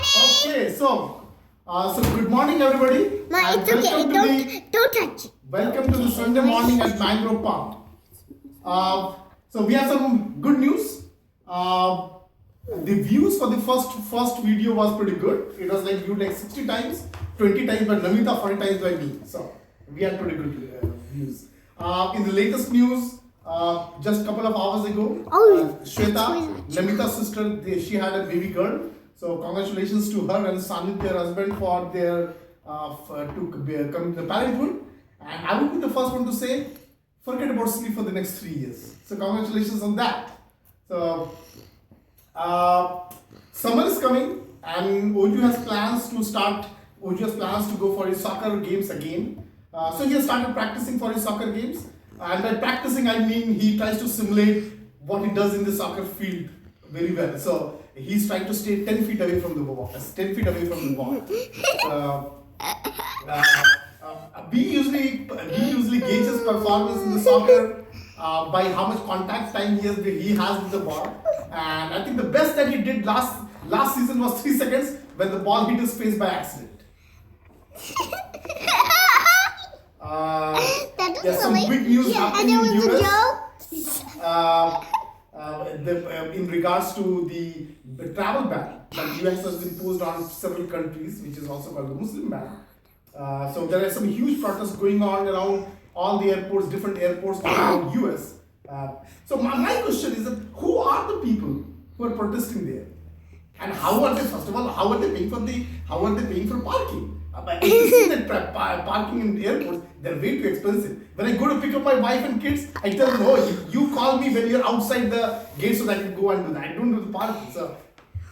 Okay, so good morning, everybody. No, and it's okay. welcome to Don't touch it. welcome to the Sunday morning at Mangrove Park. So we have some good news. The views for the first video was pretty good. It was like viewed like 60 times, 20 times by Namita, 40 times by me. So we had pretty good views. In the latest news, just a couple of hours ago, Shweta, Namita's sister, she had a baby girl. So congratulations to her and Sanit, their husband, for their coming to the parenthood. And I would be the first one to say, forget about sleep for the next 3 years. So congratulations on that. So summer is coming, and Oju has plans to start. Oju has plans to go for his soccer games again. So he has started practicing for his soccer games. And by practicing, I mean he tries to simulate what he does in the soccer field very well. So he's trying to stay 10 feet away from the ball. 10 feet away from the ball. We usually gauge his performance in the soccer by how much contact time he has with the ball. And I think the best that he did last season was 3 seconds when the ball hit his face by accident. Some big news happening in US. In regards to the travel ban that US has imposed on several countries, which is also called the Muslim ban. So there are some huge protests going on around all the airports, different airports around US. So my question is that who are the people who are protesting there, and how are they? First of all, how are they paying for parking? If you see that parking in airports, they're way too expensive. When I go to pick up my wife and kids, I tell them, oh, you call me when you're outside the gate so that I can go and do that. I don't do the parking. So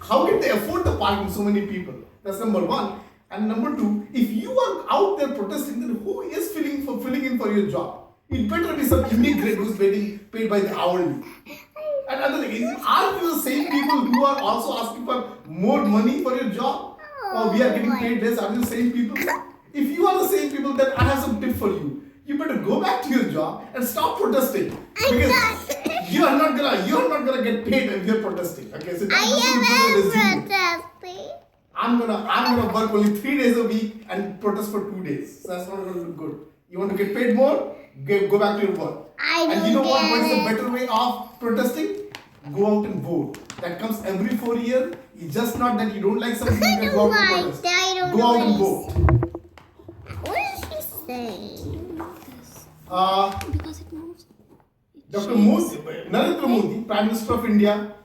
how can they afford the parking, so many people? That's number one. And number two, if you are out there protesting, then who is filling in for your job? It better be some immigrant who's getting paid by the hourly. And another thing is, are you the same people who are also asking for more money for your job? Or we are getting paid less? Are you the same people? If you are the same people, then I have some tip for you. You better go back to your job and stop protesting. Because you are not gonna get paid if you're protesting. Okay, so I'm gonna work only 3 days a week and protest for 2 days. So that's not gonna look good. You want to get paid more? Go back to your work. And you know what is the better way of protesting? Go out and vote. That comes every 4 years. It's just not that you don't like something, you can go out and protest. Go out and vote. What is she saying? Because it moves. Dr. Modi, Narendra Modi, Prime Minister of India,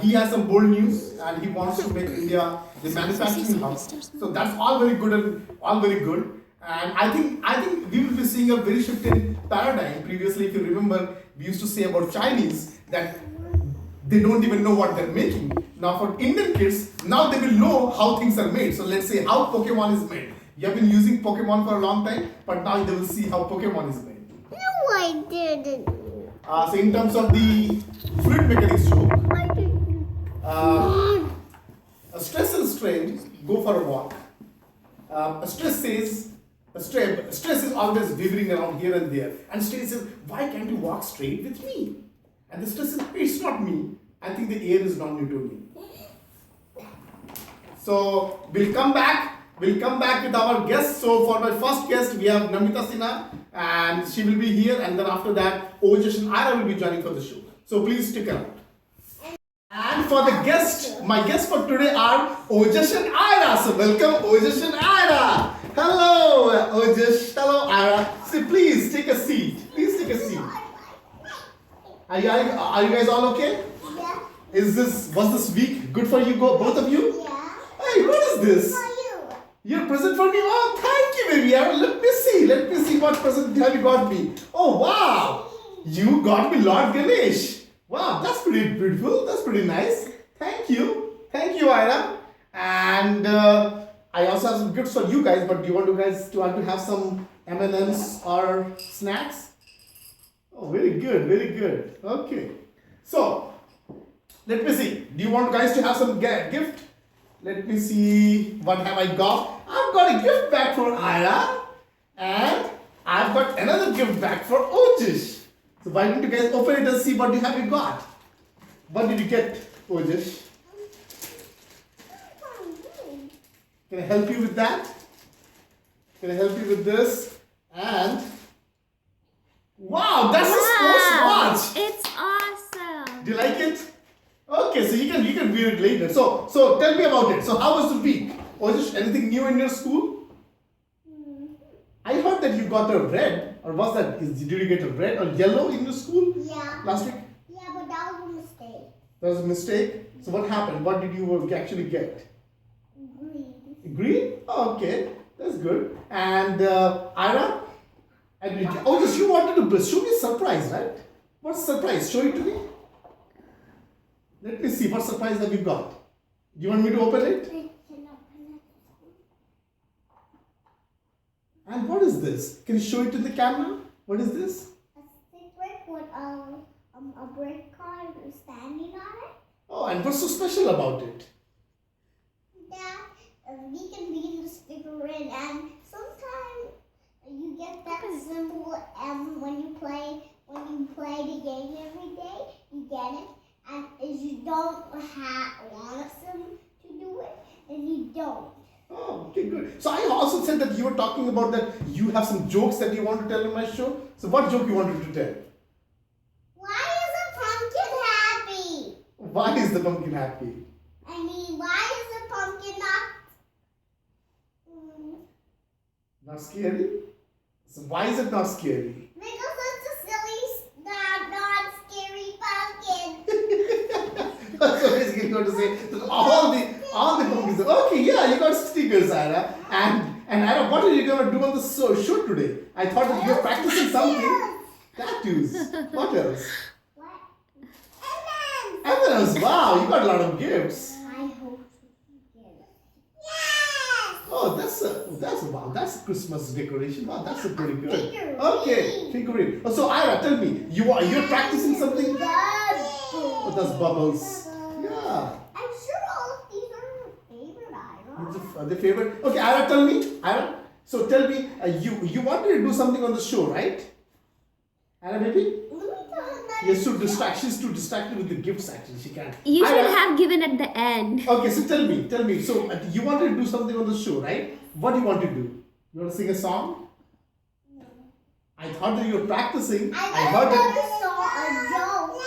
he has some bold news and he wants to make India the manufacturing hub. So that's all very good and all very good. And I think we will be seeing a very shift in paradigm. Previously, if you remember, we used to say about Chinese that they don't even know what they're making. Now for Indian kids, now they will know how things are made. So let's say how Pokemon is made. You have been using Pokemon for a long time, but now they will see how Pokemon is made. No, I didn't. So in terms of the fluid mechanics joke, stress and strain go for a walk. Stress is always wavering around here and there. And strain says, why can't you walk straight with me? And the stress says, it's not me. I think the air is non-Newtonian. So we'll come back with our guests. So for my first guest, we have Namita Sinha, and she will be here. And then after that, Ojesh and Ira will be joining for the show. So please stick around. And for the guest, my guests for today are Ojesh and Ira. So welcome Ojesh and Ira. Hello Ojesh. Hello Ira. So please take a seat. Are you guys all okay? Yeah. Was this week good for you both of you? Yeah. Hey, what is this? For you. Your present for me? Oh, thank you, baby. Let me see what present have you got me. Oh, wow. You got me Lord Ganesh. Wow, that's pretty beautiful. That's pretty nice. Thank you, Ira. And I also have some gifts for you guys. But do you want to have some M&Ms or snacks? Oh, very good. Okay. So, let me see. Do you want guys to have some gift? Let me see. What have I got? I've got a gift bag for Ira. And I've got another gift bag for Ojesh. So why don't you guys open it and see what you got? What did you get, Ojesh? Can I help you with that? Can I help you with this? And wow, that's a sports watch. It's awesome. Do you like it? Okay, so you can view it later. So tell me about it. So how was the week? Was there anything new in your school? I heard that you got a red, or was that? Did you get a red or yellow in your school Yeah. last week? Yeah, but that was a mistake. That was a mistake. So what happened? What did you actually get? Green. Green? Oh, okay, that's good. And Ira? Just you wanted to show me a surprise, right? What's surprise? Show it to me. Let me see what surprise have you got. Do you want me to open it? And what is this? Can you show it to the camera? What is this? A stick brick with a brick car standing on it. Oh, and what's so special about it? That we can leave the sticker in, and sometimes you get that symbol M when you play the game every day. You get it, and if you don't want us to do it, then you don't. Oh, okay, good. So I also said that you were talking about that you have some jokes that you want to tell in my show. So what joke you wanted to tell? Why is a pumpkin happy? Why is the pumpkin happy? I mean, why is a pumpkin not? Not scary? So why is it not scary? Because it's a silly, not scary pumpkin. So basically you're going to say that all the pumpkins are, okay, yeah, you got stickers, Ira. And Ira, what are you going to do on the show today? I thought that you were practicing something. Tattoos. What else? What? And then. Evidence. Wow, you got a lot of gifts. I hope you get it. Yes. Oh, that's a Christmas decoration. Wow, that's a pretty good. Figurine. Okay, figurine. Oh, so Ira, tell me, you're practicing something? Oh, that's bubbles. Yeah. I'm sure all of these are your favorite, Ira. Are they favorite? Okay, Ira, tell me. Ira, so tell me, you wanted to do something on the show, right? Ira, baby? Let me tell you that. Yes, she's too distracted with the gifts actually. She can't. You should Ira, have given at the end. Okay, so tell me. So you wanted to do something on the show, right? What do you want to do? You want to sing a song? No. I thought that you were practicing. I heard that. saw a joke.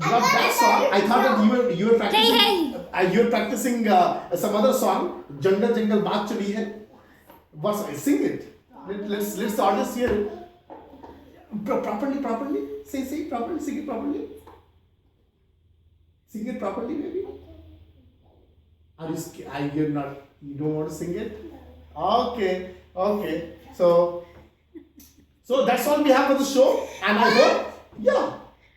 Not that song. I thought that you were practicing. Hey. You were practicing some other song. Jungle Jungle Baat Chali Hai. What's sing it? Let's the audience hear it. Properly. Say properly. Sing it properly. Sing it properly, baby. Are you scared? You're not. You don't want to sing it? Okay. So that's all we have for the show. And I hope, yeah.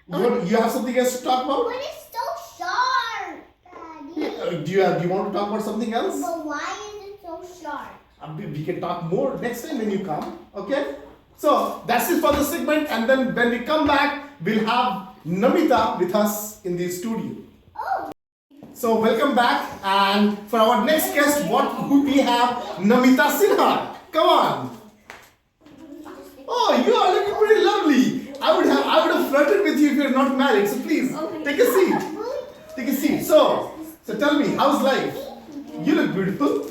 You have something else to talk about? But it's so sharp, Daddy. Do you want to talk about something else? But why is it so sharp? We can talk more next time when you come. Okay? So that's it for the segment. And then when we come back, we'll have Namita with us in the studio. Oh. So welcome back. And for our next guest, what would we have? Namita Sinha. Come on. Oh, you are looking pretty lovely. I would have flirted with you if you're not married. So please, take a seat. Take a seat. So tell me, how's life? You look beautiful.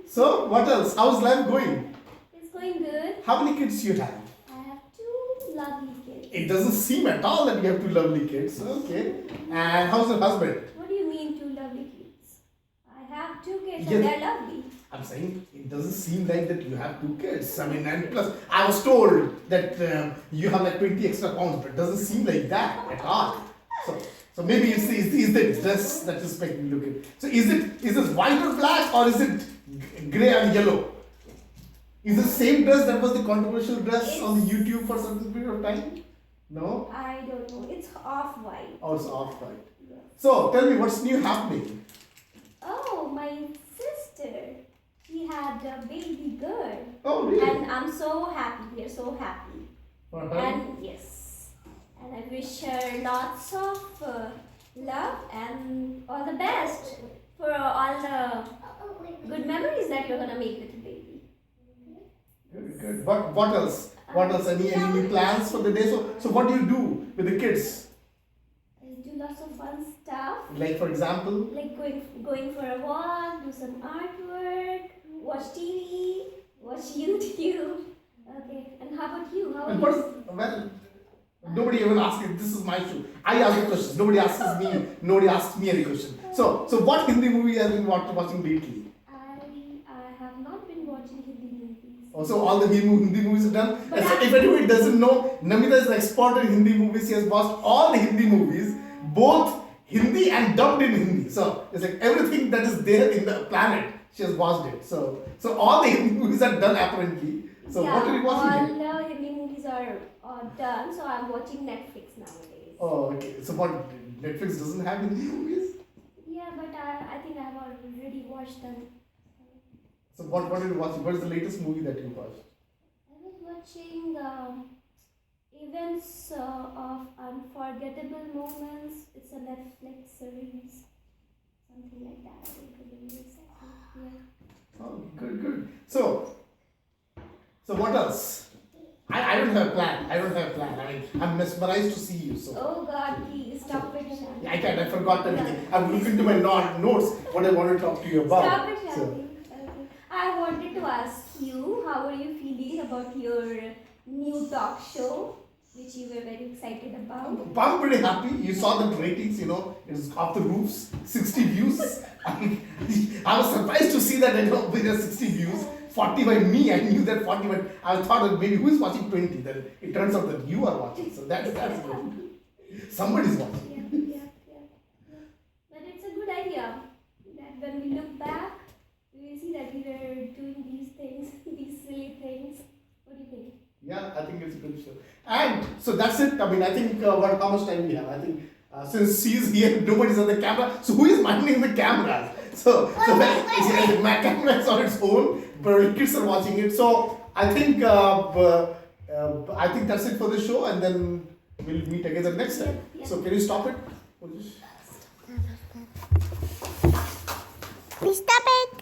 So what else? How's life going? It's going good. How many kids you have? I have 2 lovely kids. It doesn't seem at all that you have 2 lovely kids. Okay. And how's your husband? What do you mean 2 lovely kids? I have 2 kids Yes. and they're lovely. I'm saying it doesn't seem like that you have 2 kids. I mean, and plus, I was told that you have like 20 extra pounds, but it doesn't seem like that at all. So maybe it's the dress that is making me look at. So is it white or black, or is it grey and yellow? Is it the same dress that was the controversial dress on the YouTube for a certain period of time? No? I don't know. It's off-white. Or it's off-white. So tell me, what's new happening? Oh, my sister. She had a baby girl. Oh, really? And I'm so happy. We are so happy. For her? And yes. And I wish her lots of love and all the best for all the good memories that you're gonna make with the baby. Good. What else? What else? Any new plans for the day? So what do you do with the kids? I do lots of fun stuff. Like for example, Like going for a walk, do some artwork, watch TV, watch YouTube. Okay, and how about you? How and are first, you? well, nobody even asks me. This is my show. I ask the questions. Nobody asks me. Nobody asks me any question. So what Hindi movie have you been watching lately? I have not been watching Hindi movies. Also, all the Hindi movies are done. But So if anybody doesn't know, Namita is an expert in Hindi movies. She has watched all the Hindi movies, both Hindi and dubbed in Hindi. So it's like everything that is there in the planet, she has watched it. So all the Hindi movies are done apparently. So yeah, what are you watching? all the Hindi movies are done, so I'm watching Netflix nowadays. Oh, okay. So what, Netflix doesn't have Hindi movies? Yeah, but I think I have already watched them. So what are you watching? What is the latest movie that you watched? I was watching Events of Unforgettable Moments. It's a Netflix series. Something like that. I don't remember exactly. Yeah. Oh, good. So what else? I don't have a plan. I mean, I'm mesmerized to see you. So Oh God, please stop it, Shanti. I forgot everything. I'm looking to my notes what I want to talk to you about. Stop it, So, Shanti. Okay. I wanted to ask you, how are you feeling about your new talk show, which you were very excited about? I'm pretty happy. You saw the ratings, it's off the roofs, 60 views. I was surprised to see that there are 60 views. 40 by me, I knew that 40 by, I thought that maybe who is watching 20? Then it turns out that you are watching. So that's good. Somebody's watching. Yeah. But it's a good idea that when we look back, we will see that we were doing these things, these silly things. What do you think? Yeah, I think it's a good show. And so that's it. I mean, I think how much time we have? I think since she's here, nobody's on the camera. So who is minding the cameras? So my camera is on its own, but kids are watching it. So I think that's it for the show, and then we'll meet again the next time. Yeah. So can you stop it? Please stop it.